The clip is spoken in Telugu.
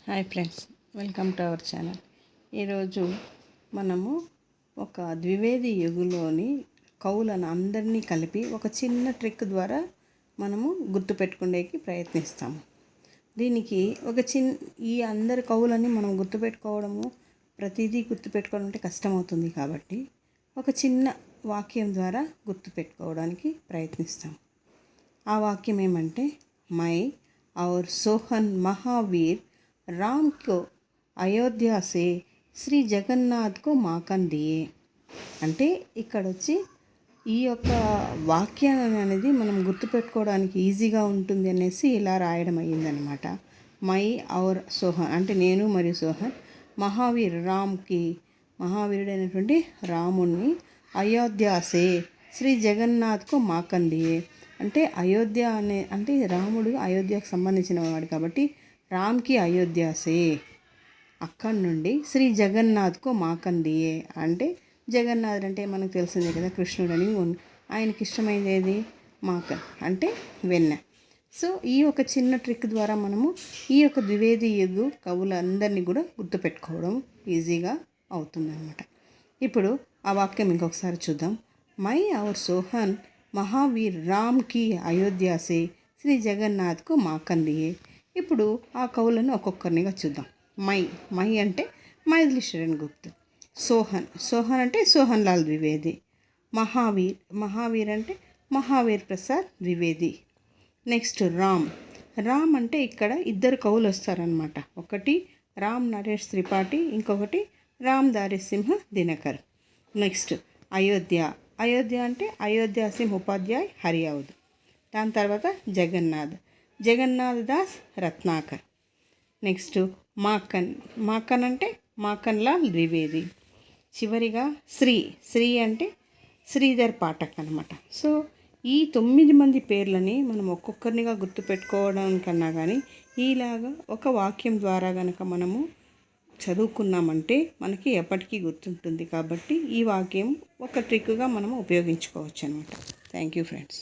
Hi friends, welcome to our channel. ఈరోజు మనము ఒక ద్వివేది యుగులోని కవులను అందరినీ కలిపి ఒక చిన్న ట్రిక్ ద్వారా మనము గుర్తుపెట్టుకునేకి ప్రయత్నిస్తాము. దీనికి ఈ అందరి కవులని మనం గుర్తుపెట్టుకోవడము, ప్రతిదీ గుర్తుపెట్టుకోవడం అంటే కష్టమవుతుంది. కాబట్టి ఒక చిన్న వాక్యం ద్వారా గుర్తుపెట్టుకోవడానికి ప్రయత్నిస్తాం. ఆ వాక్యం ఏమంటే, మై और सोहन महावीर राम को అయోధ్య సే శ్రీ జగన్నాథ్కు మాకన్ దియే. అంటే ఇక్కడ వచ్చి ఈ యొక్క వాక్యాన్ని అనేది మనం గుర్తుపెట్టుకోవడానికి ఈజీగా ఉంటుంది అనేసి ఇలా రాయడం అయ్యిందనమాట. మై ఔర్ సోహన్ అంటే నేను మరియు సోహన్, మహావీరుడైనటువంటి రాముణ్ణి, అయోధ్య సే శ్రీ జగన్నాథ్కు మాకన్ దియే. అంటే అయోధ్య అంటే రాముడు అయోధ్యకు సంబంధించిన వాడు కాబట్టి రామ్కి అయోధ్య సే, అక్కడి నుండి శ్రీ జగన్నాథ్కు మాకన్ దియే. అంటే జగన్నాథుడు అంటే మనకు తెలిసిందే కదా, కృష్ణుడని. ఆయనకి ఇష్టమైనది మాకన్ అంటే వెన్న. సో ఈ ఒక చిన్న ట్రిక్ ద్వారా మనము ఈ యొక్క ద్వివేది యుగ కవులందరినీ కూడా గుర్తుపెట్టుకోవడం ఈజీగా అవుతుందన్నమాట. ఇప్పుడు ఆ వాక్యం ఇంకొకసారి చూద్దాం. మై ఔర్ సోహన్ महावीर राम की अयोध्या से శ్రీ జగన్నాథ్కు మాకన్ దియే. ఇప్పుడు ఆ కవులను ఒక్కొక్కరినిగా చూద్దాం. మై అంటే మైథిలి శరణ్ గుప్త్. సోహన్ అంటే సోహన్ లాల్ ద్వివేది. మహావీర్ అంటే మహావీర్ ప్రసాద్ ద్వివేది. నెక్స్ట్ రామ్ అంటే ఇక్కడ ఇద్దరు కవులు వస్తారనమాట. ఒకటి రామ్ నరేష్ త్రిపాఠి, ఇంకొకటి రామ్ దారిసింహ దినకర్. నెక్స్ట్ అయోధ్య అంటే అయోధ్య సింహ్ ఉపాధ్యాయ్ హరియావుద్. దాని తర్వాత జగన్నాథ్ దాస్ రత్నాకర్. నెక్స్ట్ మాకన్ అంటే మాకన్ లాల్ ద్వివేది. చివరిగా శ్రీ అంటే శ్రీధర్ పాఠక్ అనమాట. సో ఈ 9 మంది పేర్లని మనం ఒక్కొక్కరినిగా గుర్తుపెట్టుకోవడం కన్నా కానీ ఇలాగా ఒక వాక్యం ద్వారా కనుక మనము చదువుకున్నామంటే మనకి ఎప్పటికీ గుర్తుంటుంది. కాబట్టి ఈ వాక్యం ఒక ట్రిక్గా మనము ఉపయోగించుకోవచ్చు అనమాట. Thank you friends.